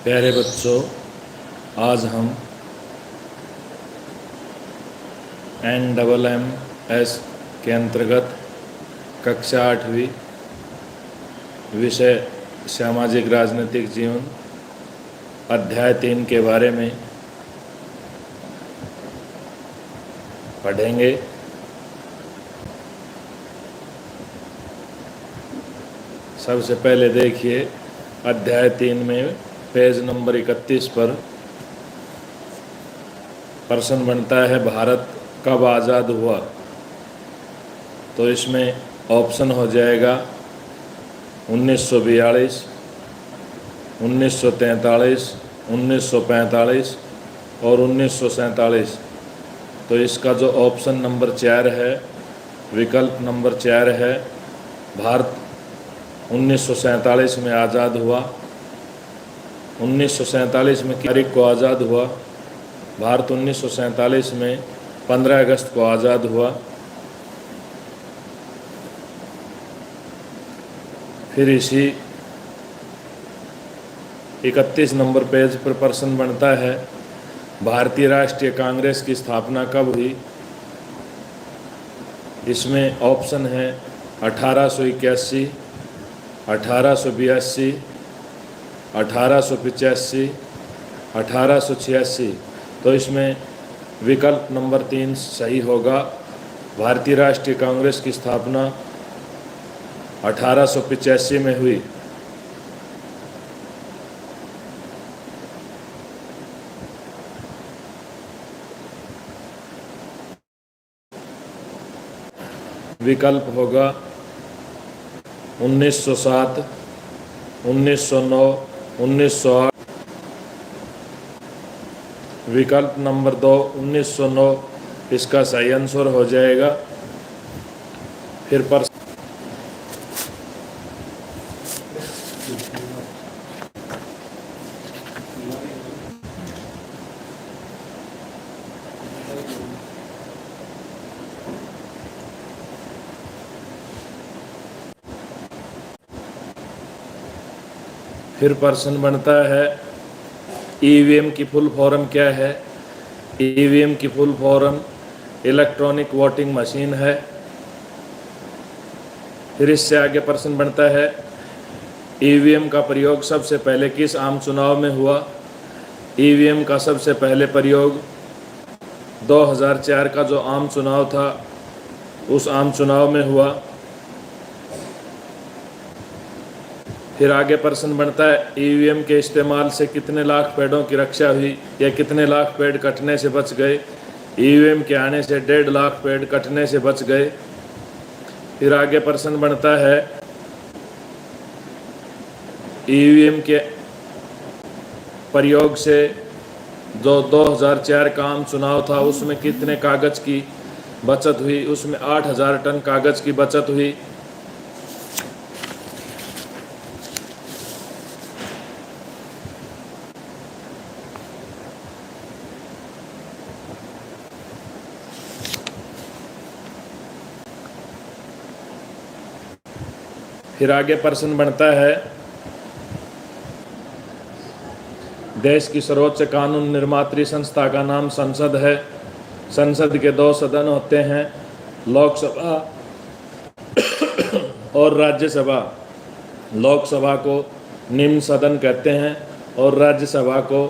प्यारे बच्चों, आज हम NMMS के अंतर्गत कक्षा 8वीं विषय सामाजिक राजनीतिक जीवन अध्याय 3 के बारे में पढ़ेंगे। सबसे पहले देखिए अध्याय 3 में पेज नंबर 31 पर प्रश्न बनता है भारत कब आज़ाद हुआ। तो इसमें ऑप्शन हो जाएगा 1942, 1943, 1945 और 1947। तो इसका जो ऑप्शन नंबर 4 है, विकल्प नंबर 4 है, भारत 1947 में आज़ाद हुआ। 1947 में तारीख को आज़ाद हुआ। भारत 1947 में 15 अगस्त को आज़ाद हुआ। फिर इसी 31 नंबर पेज पर प्रश्न बनता है भारतीय राष्ट्रीय कांग्रेस की स्थापना कब हुई। इसमें ऑप्शन है 1881, 1882, 1885, 1886। तो इसमें विकल्प नंबर 3 सही होगा। भारतीय राष्ट्रीय कांग्रेस की स्थापना 1885 में हुई। विकल्प होगा 1907, 1909, 1908। विकल्प नंबर 2 1909 इसका सही आंसर हो जाएगा। फिर प्रश्न बनता है ईवीएम की फुल फॉर्म क्या है। ईवीएम की full form electronic voting machine है। फिर इससे आगे प्रश्न बनता है ईवीएम का प्रयोग सबसे पहले किस आम चुनाव में हुआ। ईवीएम का सबसे पहले प्रयोग 2004 का जो आम चुनाव था उस आम चुनाव में हुआ। फिर आगे प्रश्न बनता है ईवीएम के इस्तेमाल से कितने लाख पेड़ों की रक्षा हुई या कितने लाख पेड़ कटने से बच गए। ईवीएम के आने से 1.5 लाख पेड़ कटने से बच गए। फिर आगे प्रश्न बनता है ईवीएम के प्रयोग से जो 2004 का आम चुनाव था उसमें कितने कागज़ की बचत हुई। उसमें 8000 टन कागज़ की बचत हुई। फिर आगे प्रश्न बनता है देश की सर्वोच्च कानून निर्मात्री संस्था का नाम संसद है। संसद के 2 सदन होते हैं, लोकसभा और राज्यसभा। लोकसभा को निम्न सदन कहते हैं और राज्यसभा को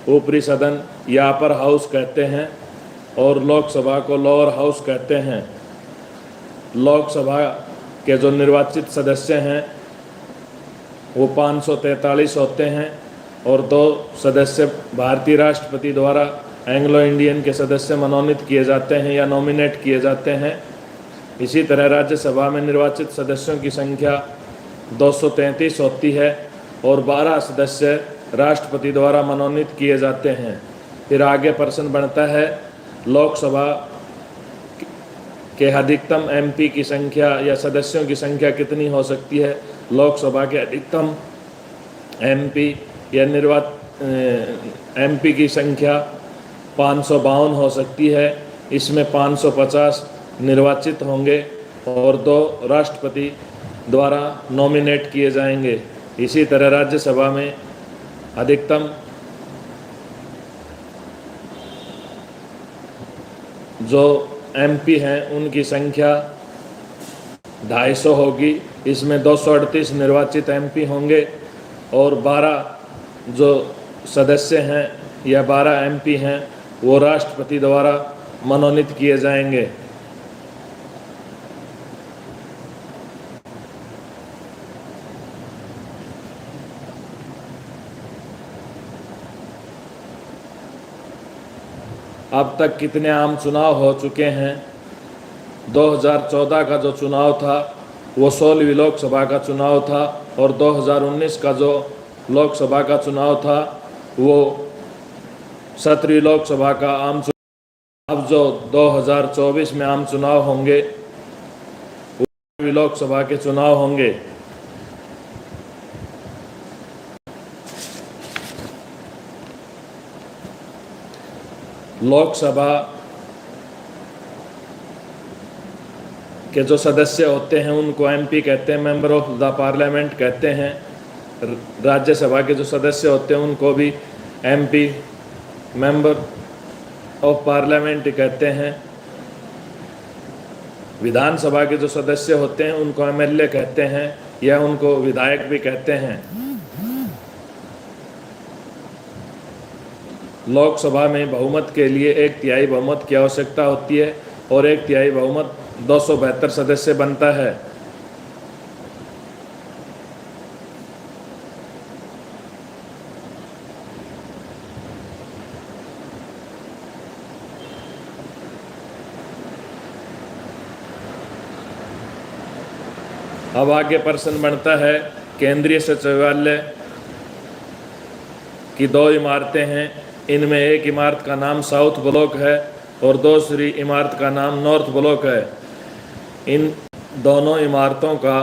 ऊपरी सदन या अपर हाउस कहते हैं और लोकसभा को लोअर हाउस कहते हैं। लोकसभा के जो निर्वाचित सदस्य हैं वो 543 होते हैं और 2 सदस्य भारतीय राष्ट्रपति द्वारा एंग्लो इंडियन के सदस्य मनोनीत किए जाते हैं या नॉमिनेट किए जाते हैं। इसी तरह राज्यसभा में निर्वाचित सदस्यों की संख्या 233 होती है और 12 सदस्य राष्ट्रपति द्वारा मनोनीत किए जाते हैं। फिर आगे प्रश्न बनता है लोकसभा के अधिकतम एमपी की संख्या या सदस्यों की संख्या कितनी हो सकती है। लोकसभा के अधिकतम एमपी या एमपी की संख्या 552 हो सकती है। इसमें 550 निर्वाचित होंगे और 2 राष्ट्रपति द्वारा नॉमिनेट किए जाएंगे। इसी तरह राज्यसभा में अधिकतम जो एमपी हैं उनकी संख्या 250 होगी। इसमें 238 निर्वाचित एमपी होंगे और 12 जो सदस्य हैं या 12 एमपी हैं वो राष्ट्रपति द्वारा मनोनीत किए जाएंगे। अब तक कितने आम चुनाव हो चुके हैं? 2014 का जो चुनाव था वो 16वीं लोकसभा का चुनाव था और 2019 का जो लोकसभा का चुनाव था वो 17वीं लोकसभा का आम चुनाव। अब जो 2024 में आम चुनाव होंगे वो 17वीं लोकसभा के चुनाव होंगे। लोकसभा के जो सदस्य होते हैं उनको एमपी कहते हैं, मेंबर ऑफ द पार्लियामेंट कहते हैं। राज्यसभा के जो सदस्य होते हैं उनको भी एमपी, मेंबर ऑफ पार्लियामेंट कहते हैं। विधानसभा के जो सदस्य होते हैं उनको एमएलए कहते हैं या उनको विधायक भी कहते हैं। लोकसभा में बहुमत के लिए 1/3 बहुमत की आवश्यकता होती है और 1/3 बहुमत 272 सदस्य बनता है। अब आगे प्रश्न बनता है, केंद्रीय सचिवालय की 2 इमारतें हैं, इनमें एक इमारत का नाम साउथ ब्लॉक है और दूसरी इमारत का नाम नॉर्थ ब्लॉक है। इन दोनों इमारतों का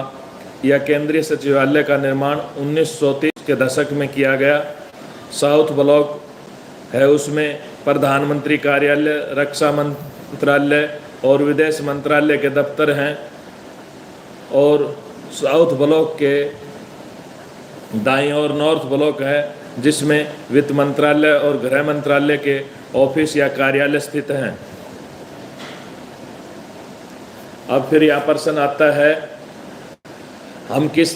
या केंद्रीय सचिवालय का निर्माण 1930 के दशक में किया गया। साउथ ब्लॉक है, उसमें प्रधानमंत्री कार्यालय, रक्षा मंत्रालय और विदेश मंत्रालय के दफ्तर हैं और साउथ ब्लॉक के दाईं ओर नॉर्थ ब्लॉक है जिसमें वित्त मंत्रालय और गृह मंत्रालय के ऑफिस या कार्यालय स्थित हैं। अब फिर यह प्रश्न आता है, हम किस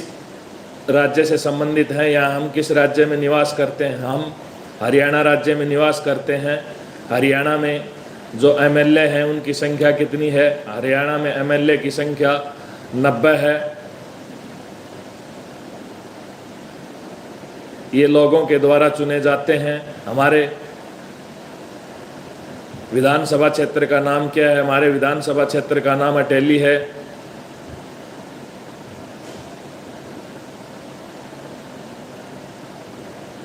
राज्य से संबंधित हैं या हम किस राज्य में निवास करते हैं? हम हरियाणा राज्य में निवास करते हैं। हरियाणा में जो एमएलए हैं उनकी संख्या कितनी है? हरियाणा में एमएलए की संख्या 90 है। ये लोगों के द्वारा चुने जाते हैं। हमारे विधानसभा क्षेत्र का नाम क्या है? हमारे विधानसभा क्षेत्र का नाम अटेली है।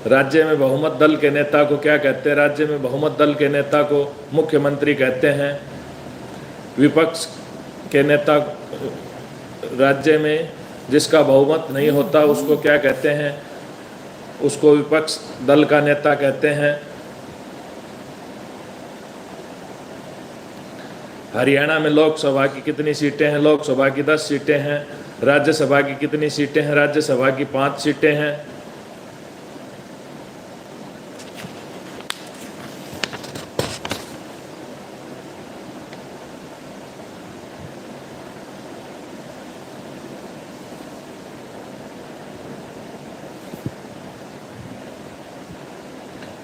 राज्य में बहुमत दल के नेता को क्या कहते हैं? राज्य में बहुमत दल के नेता को मुख्यमंत्री कहते हैं। विपक्ष के नेता राज्य में जिसका बहुमत नहीं होता उसको क्या कहते हैं? उसको विपक्ष दल का नेता कहते हैं। हरियाणा में लोकसभा की कितनी सीटें हैं? लोकसभा की 10 सीटें हैं। राज्यसभा की कितनी सीटें हैं? राज्यसभा की 5 सीटें हैं।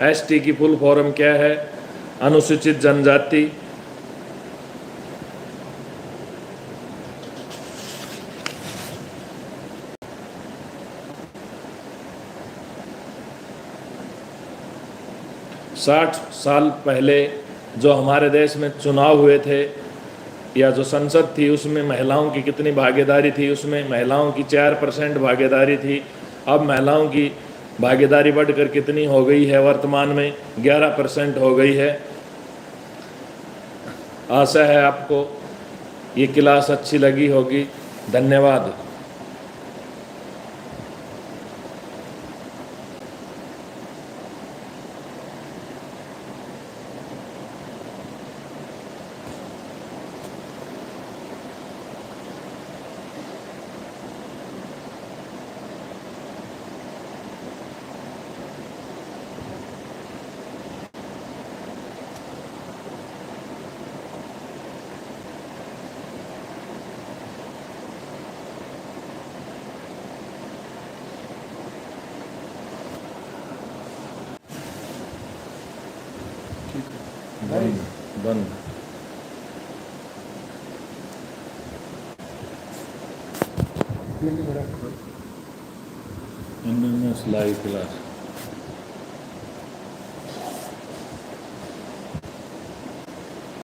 एसटी की फुल फॉर्म क्या है? अनुसूचित जनजाति। साठ साल पहले जो हमारे देश में चुनाव हुए थे या जो संसद थी उसमें महिलाओं की कितनी भागीदारी थी? उसमें महिलाओं की 4% भागीदारी थी। अब महिलाओं की भागीदारी बढ़कर कितनी हो गई है? वर्तमान में 11% हो गई है। आशा है आपको ये क्लास अच्छी लगी होगी। धन्यवाद। बंद बंद मिनट बड़ा एमएमएस लाइव क्लास